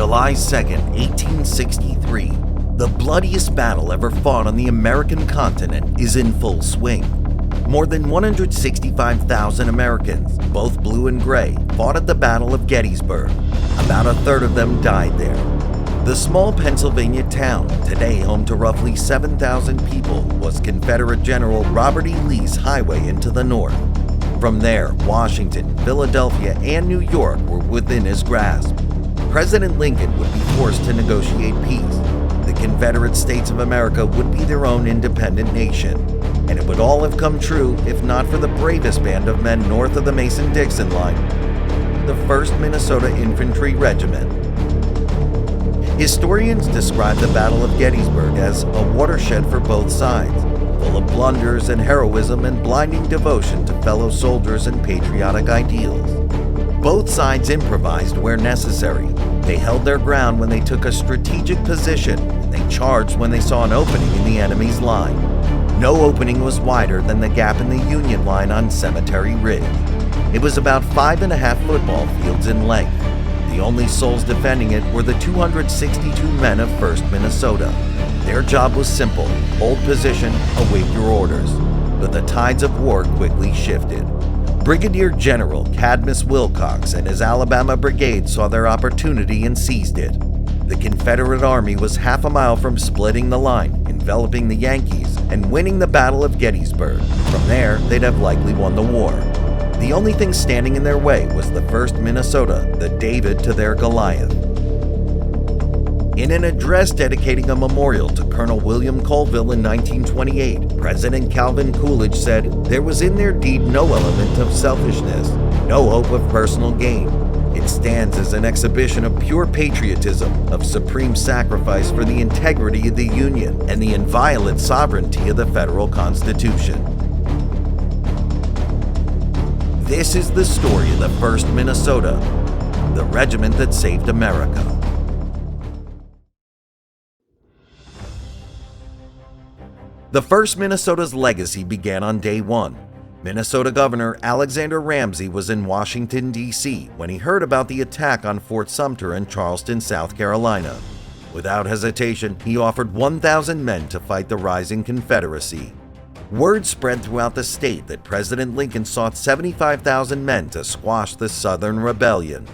July 2nd, 1863, the bloodiest battle ever fought on the American continent is in full swing. More than 165,000 Americans, both blue and gray, fought at the Battle of Gettysburg. About a third of them died there. The small Pennsylvania town, today home to roughly 7,000 people, was Confederate General Robert E. Lee's highway into the North. From there, Washington, Philadelphia, and New York were within his grasp. President Lincoln would be forced to negotiate peace. The Confederate States of America would be their own independent nation. And it would all have come true if not for the bravest band of men north of the Mason-Dixon line, the 1st Minnesota Infantry Regiment. Historians describe the Battle of Gettysburg as a watershed for both sides, full of blunders and heroism and blinding devotion to fellow soldiers and patriotic ideals. Both sides improvised where necessary. They held their ground when they took a strategic position, and they charged when they saw an opening in the enemy's line. No opening was wider than the gap in the Union line on Cemetery Ridge. It was about 5.5 football fields in length. The only souls defending it were the 262 men of 1st Minnesota. Their job was simple: hold position, await your orders. But the tides of war quickly shifted. Brigadier General Cadmus Wilcox and his Alabama Brigade saw their opportunity and seized it. The Confederate Army was half a mile from splitting the line, enveloping the Yankees, and winning the Battle of Gettysburg. From there, they'd have likely won the war. The only thing standing in their way was the 1st Minnesota, the David to their Goliath. In an address dedicating a memorial to Colonel William Colville in 1928, President Calvin Coolidge said, "There was in their deed no element of selfishness, no hope of personal gain. It stands as an exhibition of pure patriotism, of supreme sacrifice for the integrity of the Union and the inviolate sovereignty of the federal Constitution." This is the story of the 1st Minnesota, the regiment that saved America. The 1st Minnesota's legacy began on day one. Minnesota Governor Alexander Ramsey was in Washington, D.C. when he heard about the attack on Fort Sumter in Charleston, South Carolina. Without hesitation, he offered 1,000 men to fight the rising Confederacy. Word spread throughout the state that President Lincoln sought 75,000 men to squash the Southern Rebellion.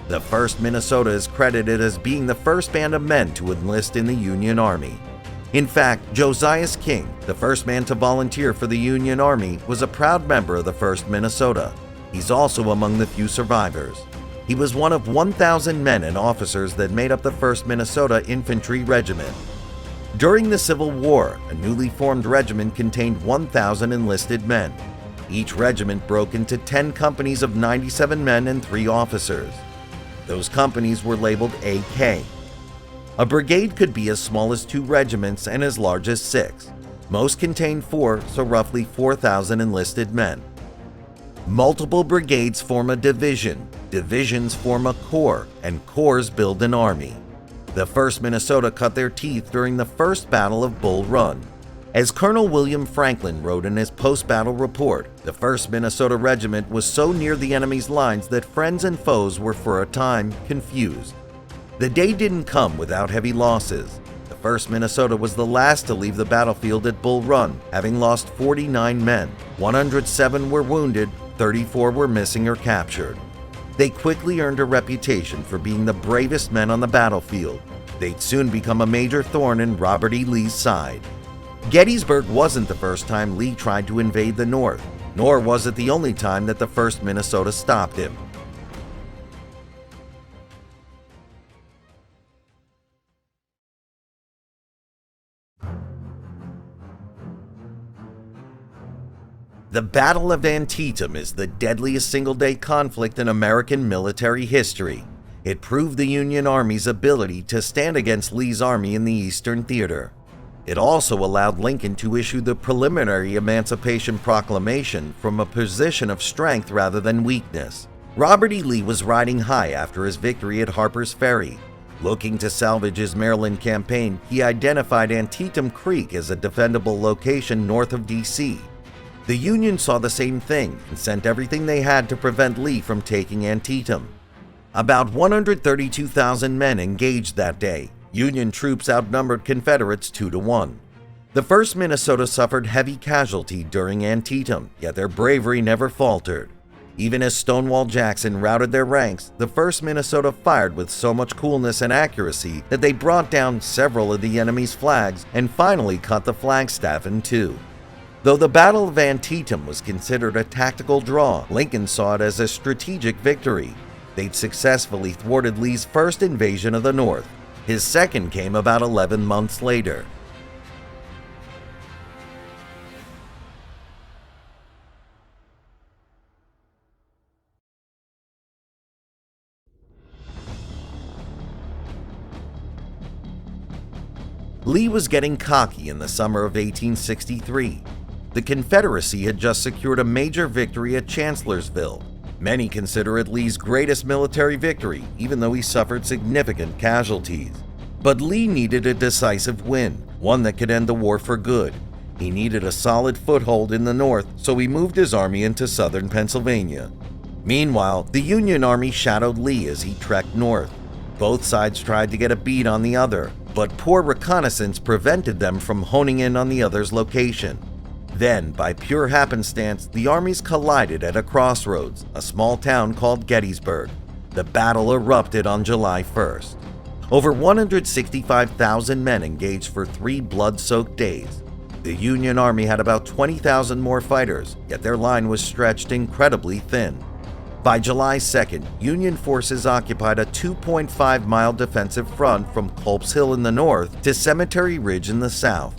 The 1st Minnesota is credited as being the first band of men to enlist in the Union Army. In fact, Josiah King, the first man to volunteer for the Union Army, was a proud member of the 1st Minnesota. He's also among the few survivors. He was one of 1,000 men and officers that made up the 1st Minnesota Infantry Regiment. During the Civil War, a newly formed regiment contained 1,000 enlisted men. Each regiment broke into 10 companies of 97 men and 3 officers. Those companies were labeled AK. A brigade could be as small as 2 regiments and as large as 6. Most contained 4, so roughly 4,000 enlisted men. Multiple brigades form a division, divisions form a corps, and corps build an army. The 1st Minnesota cut their teeth during the First Battle of Bull Run. As Colonel William Franklin wrote in his post-battle report, the 1st Minnesota Regiment was so near the enemy's lines that friends and foes were for a time confused. The day didn't come without heavy losses. The 1st Minnesota was the last to leave the battlefield at Bull Run, having lost 49 men. 107 were wounded, 34 were missing or captured. They quickly earned a reputation for being the bravest men on the battlefield. They'd soon become a major thorn in Robert E. Lee's side. Gettysburg wasn't the first time Lee tried to invade the North, nor was it the only time that the 1st Minnesota stopped him. The Battle of Antietam is the deadliest single-day conflict in American military history. It proved the Union Army's ability to stand against Lee's army in the Eastern Theater. It also allowed Lincoln to issue the preliminary Emancipation Proclamation from a position of strength rather than weakness. Robert E. Lee was riding high after his victory at Harper's Ferry. Looking to salvage his Maryland campaign, he identified Antietam Creek as a defendable location north of D.C. The Union saw the same thing and sent everything they had to prevent Lee from taking Antietam. About 132,000 men engaged that day. Union troops outnumbered Confederates 2-1. The 1st Minnesota suffered heavy casualty during Antietam, yet their bravery never faltered. Even as Stonewall Jackson routed their ranks, the 1st Minnesota fired with so much coolness and accuracy that they brought down several of the enemy's flags and finally cut the flagstaff in two. Though the Battle of Antietam was considered a tactical draw, Lincoln saw it as a strategic victory. They'd successfully thwarted Lee's first invasion of the North. His second came about 11 months later. Lee was getting cocky in the summer of 1863. The Confederacy had just secured a major victory at Chancellorsville. Many consider it Lee's greatest military victory, even though he suffered significant casualties. But Lee needed a decisive win, one that could end the war for good. He needed a solid foothold in the North, so he moved his army into southern Pennsylvania. Meanwhile, the Union Army shadowed Lee as he trekked north. Both sides tried to get a beat on the other, but poor reconnaissance prevented them from honing in on the other's location. Then, by pure happenstance, the armies collided at a crossroads, a small town called Gettysburg. The battle erupted on July 1st. Over 165,000 men engaged for 3 blood-soaked days. The Union Army had about 20,000 more fighters, yet their line was stretched incredibly thin. By July 2nd, Union forces occupied a 2.5-mile defensive front from Culp's Hill in the north to Cemetery Ridge in the south.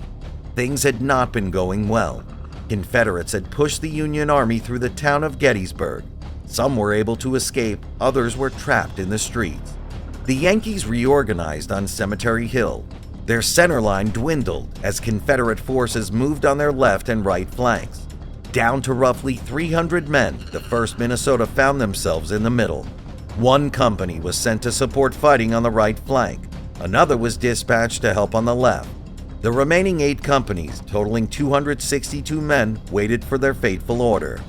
Things had not been going well. Confederates had pushed the Union Army through the town of Gettysburg. Some were able to escape, others were trapped in the streets. The Yankees reorganized on Cemetery Hill. Their center line dwindled as Confederate forces moved on their left and right flanks. Down to roughly 300 men, the 1st Minnesota found themselves in the middle. One company was sent to support fighting on the right flank. Another was dispatched to help on the left. The remaining 8 companies, totaling 262 men, waited for their fateful order.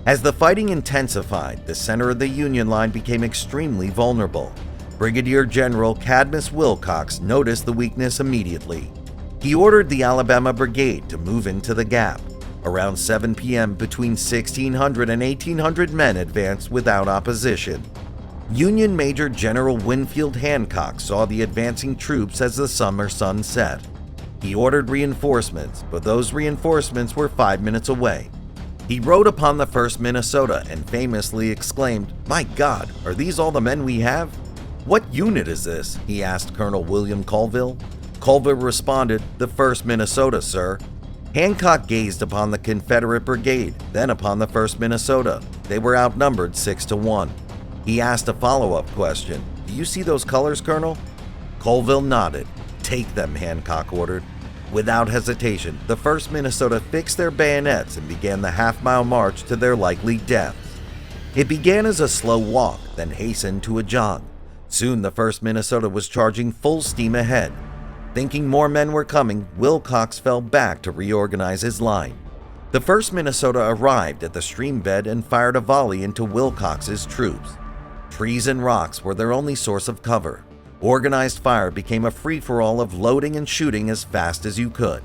As the fighting intensified, the center of the Union line became extremely vulnerable. Brigadier General Cadmus Wilcox noticed the weakness immediately. He ordered the Alabama Brigade to move into the gap. Around 7 p.m., between 1,600 and 1,800 men advanced without opposition. Union Major General Winfield Hancock saw the advancing troops as the summer sun set. He ordered reinforcements, but those reinforcements were 5 minutes away. He rode upon the 1st Minnesota and famously exclaimed, "My God, are these all the men we have?" "What unit is this?" he asked Colonel William Colville. Colville responded, "The 1st Minnesota, sir." Hancock gazed upon the Confederate brigade, then upon the 1st Minnesota. They were outnumbered 6-1. He asked a follow-up question. "Do you see those colors, Colonel?" Colville nodded. "Take them," Hancock ordered. Without hesitation, the 1st Minnesota fixed their bayonets and began the half-mile march to their likely deaths. It began as a slow walk, then hastened to a jog. Soon the 1st Minnesota was charging full steam ahead. Thinking more men were coming, Wilcox fell back to reorganize his line. The 1st Minnesota arrived at the stream bed and fired a volley into Wilcox's troops. Trees and rocks were their only source of cover. Organized fire became a free-for-all of loading and shooting as fast as you could.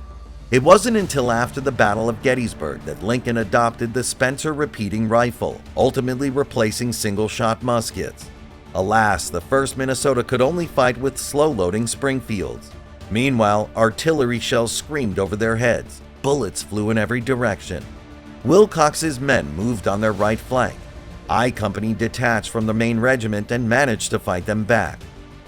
It wasn't until after the Battle of Gettysburg that Lincoln adopted the Spencer repeating rifle, ultimately replacing single-shot muskets. Alas, the 1st Minnesota could only fight with slow-loading Springfields. Meanwhile, artillery shells screamed over their heads. Bullets flew in every direction. Wilcox's men moved on their right flank. I Company detached from the main regiment and managed to fight them back.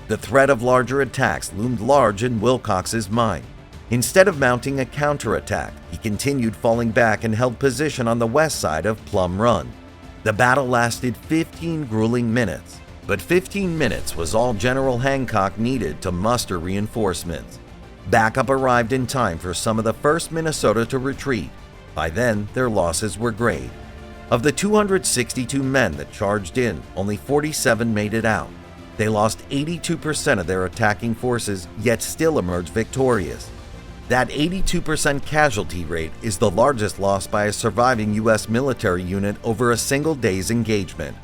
The threat of larger attacks loomed large in Wilcox's mind. Instead of mounting a counterattack, he continued falling back and held position on the west side of Plum Run. The battle lasted 15 grueling minutes. But 15 minutes was all General Hancock needed to muster reinforcements. Backup arrived in time for some of the 1st Minnesota to retreat. By then, their losses were great. Of the 262 men that charged in, only 47 made it out. They lost 82% of their attacking forces, yet still emerged victorious. That 82% casualty rate is the largest loss by a surviving U.S. military unit over a single day's engagement.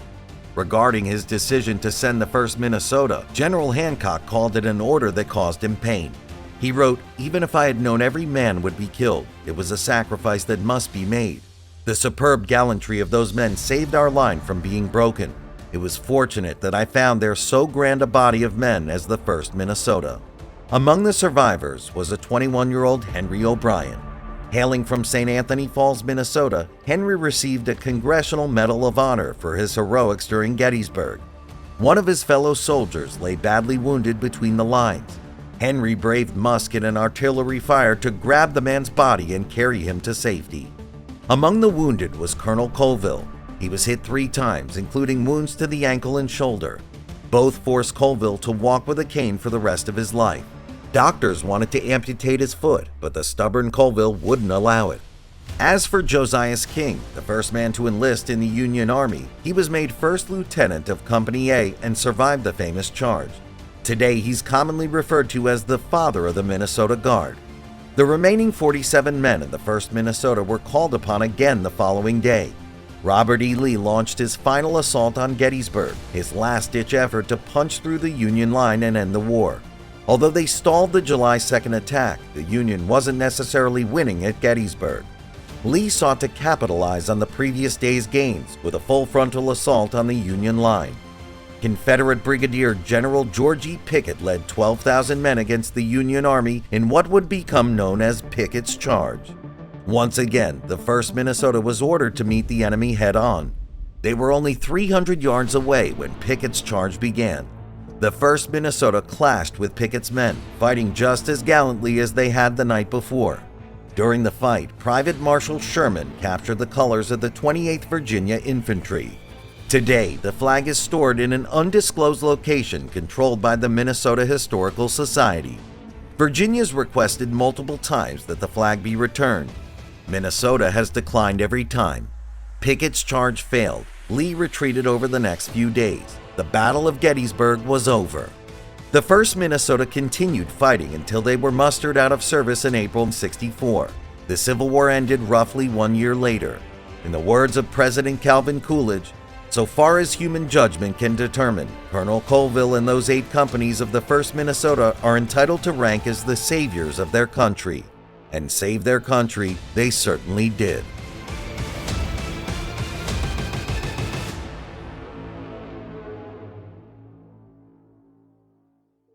Regarding his decision to send the 1st Minnesota, General Hancock called it an order that caused him pain. He wrote, "Even if I had known every man would be killed, it was a sacrifice that must be made. The superb gallantry of those men saved our line from being broken. It was fortunate that I found there so grand a body of men as the 1st Minnesota." Among the survivors was a 21-year-old Henry O'Brien. Hailing from St. Anthony Falls, Minnesota, Henry received a Congressional Medal of Honor for his heroics during Gettysburg. One of his fellow soldiers lay badly wounded between the lines. Henry braved musket and artillery fire to grab the man's body and carry him to safety. Among the wounded was Colonel Colville. He was hit 3 times, including wounds to the ankle and shoulder. Both forced Colville to walk with a cane for the rest of his life. Doctors wanted to amputate his foot, but the stubborn Colville wouldn't allow it. As for Josias King, the first man to enlist in the Union Army, he was made 1st Lieutenant of Company A and survived the famous charge. Today, he's commonly referred to as the father of the Minnesota Guard. The remaining 47 men in the 1st Minnesota were called upon again the following day. Robert E. Lee launched his final assault on Gettysburg, his last-ditch effort to punch through the Union line and end the war. Although they stalled the July 2nd attack, the Union wasn't necessarily winning at Gettysburg. Lee sought to capitalize on the previous day's gains with a full frontal assault on the Union line. Confederate Brigadier General George E. Pickett led 12,000 men against the Union Army in what would become known as Pickett's Charge. Once again, the 1st Minnesota was ordered to meet the enemy head-on. They were only 300 yards away when Pickett's charge began. The 1st Minnesota clashed with Pickett's men, fighting just as gallantly as they had the night before. During the fight, Private Marshal Sherman captured the colors of the 28th Virginia Infantry. Today, the flag is stored in an undisclosed location controlled by the Minnesota Historical Society. Virginia's requested multiple times that the flag be returned. Minnesota has declined every time. Pickett's charge failed. Lee retreated over the next few days. The Battle of Gettysburg was over. The 1st Minnesota continued fighting until they were mustered out of service in April '64. The Civil War ended roughly 1 year later. In the words of President Calvin Coolidge, "So far as human judgment can determine, Colonel Colville and those 8 companies of the 1st Minnesota are entitled to rank as the saviors of their country." And save their country they certainly did.